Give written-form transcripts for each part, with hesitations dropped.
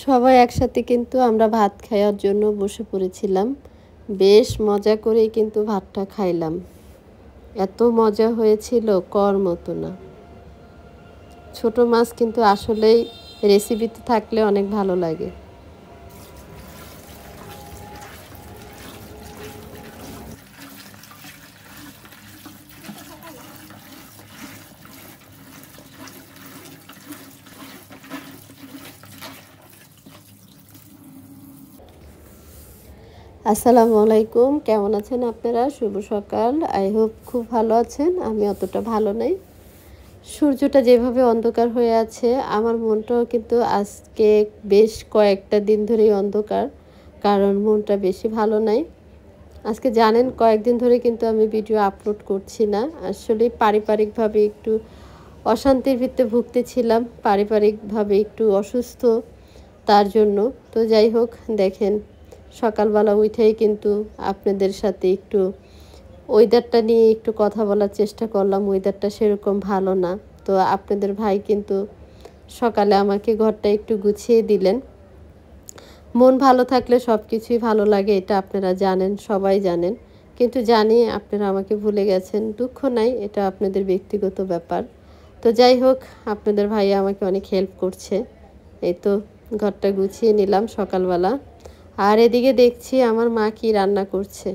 সবাই একসাথে কিন্তু আমরা ভাত খাওয়ার জন্য বসে পড়েছিলাম। বেশ মজা করেই কিন্তু ভাতটা খাইলাম। এত মজা হয়েছিল কর মতো না। ছোট মাছ কিন্তু আসলেই রেসিপিতে থাকলে অনেক ভালো লাগে। আসসালামু আলাইকুম, কেমন আছেন আপনারা? শুভ সকাল। আই হোপ খুব ভালো আছেন। আমি অতটা ভালো নাই। সূর্যটা যেভাবে অন্ধকার হয়ে আছে, আমার মনটাও কিন্তু আজকে বেশ কয়েকটা দিন ধরেই অন্ধকার, কারণ মনটা বেশি ভালো নাই। আজকে জানেন কয়েকদিন ধরে কিন্তু আমি ভিডিও আপলোড করছি না। আসলে পারিবারিকভাবে একটু অশান্তির ভিতরে ভুগতেছিলাম, পারিবারিকভাবে একটু অসুস্থ, তার জন্য। তো যাই হোক, দেখেন সকালবেলা উঠেই কিন্তু আপনাদের সাথে একটু ওয়েদারটা নিয়ে একটু কথা বলার চেষ্টা করলাম। ওয়েদারটা সেরকম ভালো না। তো আপনাদের ভাই কিন্তু সকালে আমাকে ঘরটা একটু গুছিয়ে দিলেন। মন ভালো থাকলে সব কিছুই ভালো লাগে, এটা আপনারা জানেন, সবাই জানেন। কিন্তু জানি আপনারা আমাকে ভুলে গেছেন। দুঃখ নাই, এটা আপনাদের ব্যক্তিগত ব্যাপার। তো যাই হোক, আপনাদের ভাই আমাকে অনেক হেল্প করছে। এই তো ঘরটা গুছিয়ে নিলাম সকালবেলা। আর এদিকে দেখছি আমার মা কি রান্না করছে।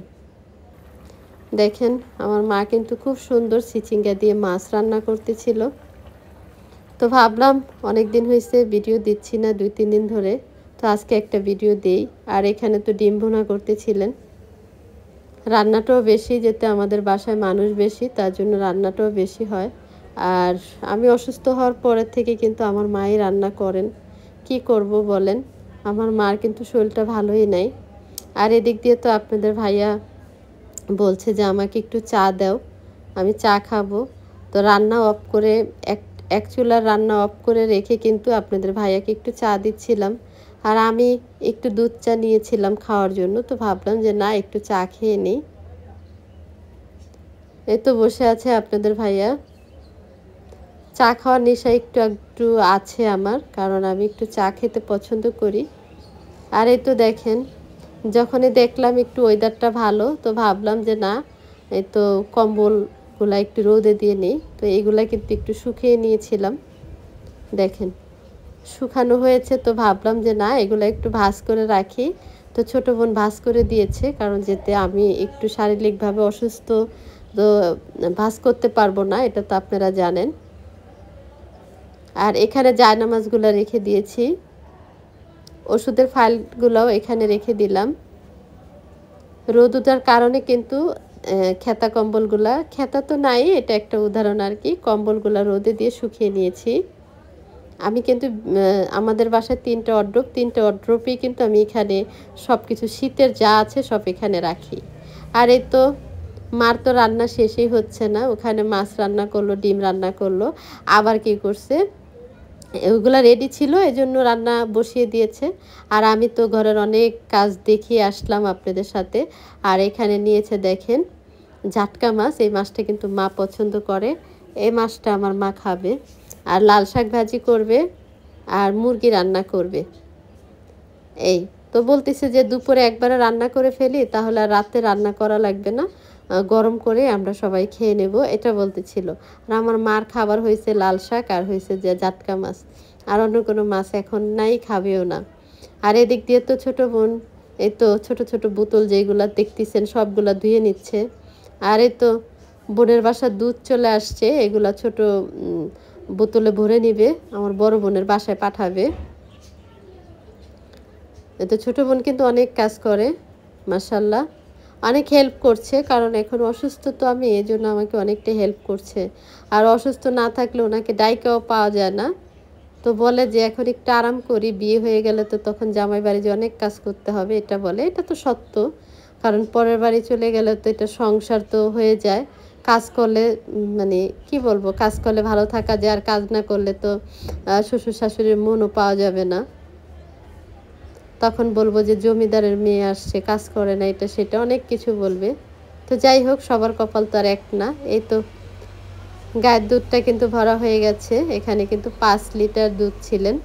দেখেন আমার মা কিন্তু খুব সুন্দর চিচিঙ্গা দিয়ে মাছ রান্না করতেছিল। তো ভাবলাম অনেক দিন হয়েছে ভিডিও দিচ্ছি না, 2-3 দিন ধরে। তো আজকে একটা ভিডিও দেই। আর এখানে তো ডিম ভুনা করতেছিলেন। রান্নাটাও বেশি, যেতে আমাদের বাসায় মানুষ বেশি, তার জন্য রান্নাটাও বেশি হয়। আর আমি অসুস্থ হওয়ার পরের থেকে কিন্তু আমার মাই রান্না করেন। কি করব বলেন, আমার মার কিন্তু শরীরটা ভালোই নাই। আর এদিক দিয়ে তো আপনাদের ভাইয়া বলছে যে আমাকে একটু চা দাও, আমি চা খাবো। তো রান্না অফ করে এক চুলার রান্না অফ করে রেখে কিন্তু আপনাদের ভাইয়াকে একটু চা দিচ্ছিলাম। আর আমি একটু দুধ চা নিয়েছিলাম খাওয়ার জন্য। তো ভাবলাম যে না, একটু চা খেয়ে নিই। এই তো বসে আছে আপনাদের ভাইয়া। চা খাওয়ার নেশা একটু একটু আছে আমার, কারণ আমি একটু চা খেতে পছন্দ করি। আর এই তো দেখেন, যখনই দেখলাম একটু ওয়েদারটা ভালো, তো ভাবলাম যে না, এই তো কম্বলগুলা একটু রোদে দিয়ে নিই। তো এইগুলা কিন্তু একটু শুকিয়ে নিয়েছিলাম। দেখেন শুকানো হয়েছে। তো ভাবলাম যে না, এগুলো একটু ভাঁজ করে রাখি। তো ছোটো বোন ভাঁজ করে দিয়েছে, কারণ যেতে আমি একটু শারীরিকভাবে অসুস্থ, তো ভাঁজ করতে পারবো না, এটা তো আপনারা জানেন। আর এখানে জায়নামাজগুলো রেখে দিয়েছি, ওষুধের ফাইলগুলোও এখানে রেখে দিলাম। রোদ উঠার কারণে কিন্তু খেতা কম্বলগুলা, খেতা তো নাই, এটা একটা উদাহরণ আর কি, কম্বলগুলা রোদে দিয়ে শুকিয়ে নিয়েছি। আমি কিন্তু আমাদের বাসায় 3টা ওয়ারড্রোব, 3টা ওয়ারড্রোবেই কিন্তু আমি এখানে সব কিছু শীতের যা আছে সব এখানে রাখি। আর এই তো মার তো রান্না শেষই হচ্ছে না, ওখানে মাছ রান্না করলো, ডিম রান্না করলো, আবার কি করছে, ওইগুলো রেডি ছিল, এই জন্য রান্না বসিয়ে দিয়েছে। আর আমি তো ঘরের অনেক কাজ দেখিয়ে আসলাম আপনাদের সাথে। আর এখানে নিয়েছে দেখেন জাটকা মাছ, এই মাছটা কিন্তু মা পছন্দ করে, এই মাছটা আমার মা খাবে। আর লাল শাক ভাজি করবে, আর মুরগি রান্না করবে। এই তো বলতেছে যে দুপুরে একবারে রান্না করে ফেলি, তাহলে আর রাতে রান্না করা লাগবে না, গরম করে আমরা সবাই খেয়ে নেব, এটা বলতেছিল। আর আমার মার খাবার হয়েছে লাল শাক, আর হয়েছে যে জাটকা মাছ, আর অন্য কোনো মাছ এখন নাই, খাবেও না। আর এদিক দিয়ে তো ছোটো বোন এই তো ছোট ছোট বোতল যেগুলা দেখতেছেন সবগুলা ধুয়ে নিচ্ছে। আর এই তো বোনের বাসার দুধ চলে আসছে, এগুলা ছোট বোতলে ভরে নিবে, আমার বড় বোনের বাসায় পাঠাবে। এতে ছোটো বোন কিন্তু অনেক কাজ করে, মাশাল্লাহ, অনেক হেল্প করছে, কারণ এখন অসুস্থ তো আমি, এই জন্য আমাকে অনেকটা হেল্প করছে। আর অসুস্থ না থাকলে ওনাকে ডাইকাও পাওয়া যায় না। তো বলে যে এখন একটু আরাম করি, বিয়ে হয়ে গেলে তো তখন জামাই বাড়ি যে অনেক কাজ করতে হবে, এটা বলে, এটা তো সত্য। কারণ পরের বাড়ি চলে গেলে তো এটা সংসার তো হয়ে যায়, কাজ করলে মানে কি বলবো, কাজ করলে ভালো থাকা যায়, আর কাজ না করলে তো শ্বশুর শাশুড়ির মনও পাওয়া যাবে না, তখন বলবো যে জমিদারের মেয়ে আসছে, কাজ করে না, এটা সেটা অনেক কিছু বলবে। তো যাই হোক, সবার কপাল তো আর এক না। এই তো গায়ের দুধটা কিন্তু ভরা হয়ে গেছে, এখানে কিন্তু 5 লিটার দুধ ছিলেন।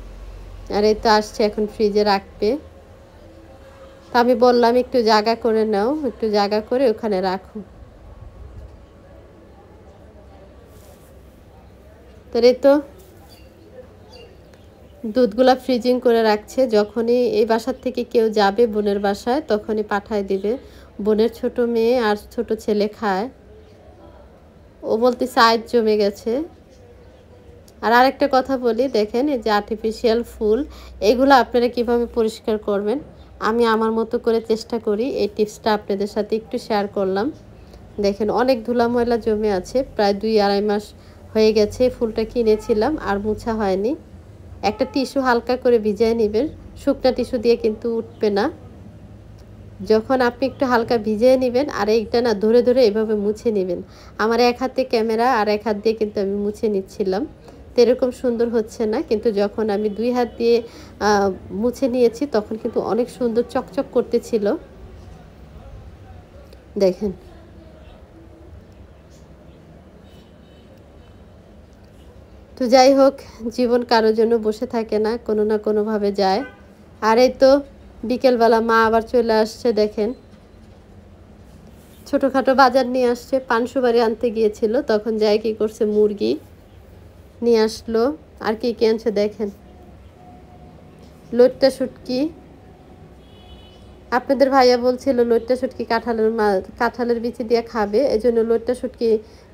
আর এই তো আসছে এখন ফ্রিজে রাখবে। তা আমি বললাম একটু জায়গা করে নাও, একটু জায়গা করে ওখানে রাখো। তো এই তো দুধগুলা ফ্রিজিং করে রাখছে, যখনই এই বাসার থেকে কেউ যাবে বোনের বাসায় তখনই পাঠায় দিবে। বোনের ছোট মেয়ে আর ছোট ছেলে খায়। ও বলতেছে আইস জমে গেছে। আর আরেকটা কথা বলি, দেখেন এই যে আর্টিফিশিয়াল ফুল, এগুলো আপনারা কিভাবে পরিষ্কার করবেন আমি আমার মতো করে চেষ্টা করি। এই টিপসটা আপনাদের সাথে একটু শেয়ার করলাম। দেখেন অনেক ধুলা ময়লা জমে আছে, প্রায় 2-2.5 মাস হয়ে গেছে ফুলটা কিনেছিলাম আর মোছা হয়নি। একটা টিস্যু হালকা করে ভিজিয়ে নেবেন, শুকনা টিস্যু দিয়ে কিন্তু উঠবে না। যখন আপনি একটু হালকা ভিজিয়ে নেবেন আর এইটা না ধরে ধরে এভাবে মুছে নেবেন। আমার এক হাতে ক্যামেরা আর এক হাত দিয়ে কিন্তু আমি মুছে নিচ্ছিলাম, তো এরকম সুন্দর হচ্ছে না, কিন্তু যখন আমি 2 হাত দিয়ে মুছে নিয়েছি তখন কিন্তু অনেক সুন্দর চকচক করতেছিল। দেখেন তো যাই হোক, জীবন কারোর জন্য বসে থাকে না, কোনো না কোনোভাবে যায়। আর এই তো বিকেলবেলা মা আবার চলে আসছে। দেখেন ছোটোখাটো বাজার নিয়ে আসছে, পান সুপারি আনতে গিয়েছিল, তখন যাই কি করছে মুরগি নিয়ে আসলো। আর কি কি আনছে দেখেন, লইট্টা শুটকি। আপনাদের ভাইয়া বলছিল লইট্টা শুটকি কাঁঠালের বিচি দিয়ে খাবে, এই জন্য লইট্টা শুটকি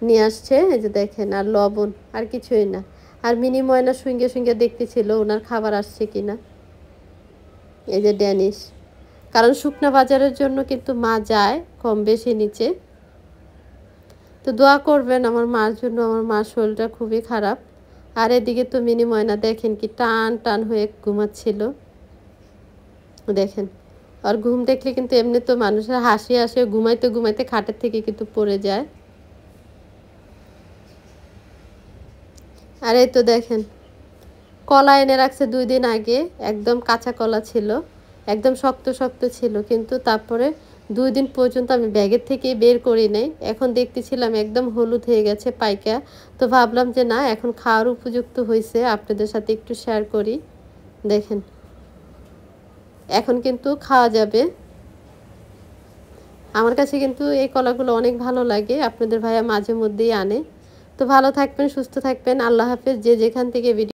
নিয়ে আসছে। এই যে দেখেন, আর লবণ, আর কিছুই না। আর মিনি ময়না সঙ্গে সঙ্গে দেখতেছিল ওনার খাবার আসছে কিনা। এই যে ড্যানিশ, কারণ শুকনা বাজারের জন্য কিন্তু মা যায় কম বেশি নিচে। তো দোয়া করবেন আমার মার জন্য, আমার মার শরীরটা খুবই খারাপ। আর এদিকে তো মিনি ময়না দেখেন কি টান টান হয়ে ঘুমাচ্ছিল। দেখেন, আর ঘুম দেখলে কিন্তু এমনি তো মানুষের হাসি আসে, ঘুমাইতে ঘুমাইতে খাটের থেকে কিন্তু পড়ে যায়। আর এই তো দেখেন কলা এনে রাখছে 2 দিন আগে, একদম কাঁচা কলা ছিল, একদম শক্ত শক্ত ছিল, কিন্তু তারপরে 2 দিন পর্যন্ত আমি ব্যাগের থেকে বের করি নাই। এখন দেখতেছিলাম একদম হলুদ হয়ে গেছে পাইকা, তো ভাবলাম যে না এখন খাওয়ার উপযুক্ত হয়েছে, আপনাদের সাথে একটু শেয়ার করি। দেখেন এখন কিন্তু খাওয়া যাবে। আমার কাছে কিন্তু এই কলাগুলো অনেক ভালো লাগে, আপনাদের ভাইয়া মাঝে মধ্যেই আনে। তো ভালো থাকবেন, সুস্থ থাকবেন, আল্লাহ হাফেজ। যে যেখান থেকে ভিডিও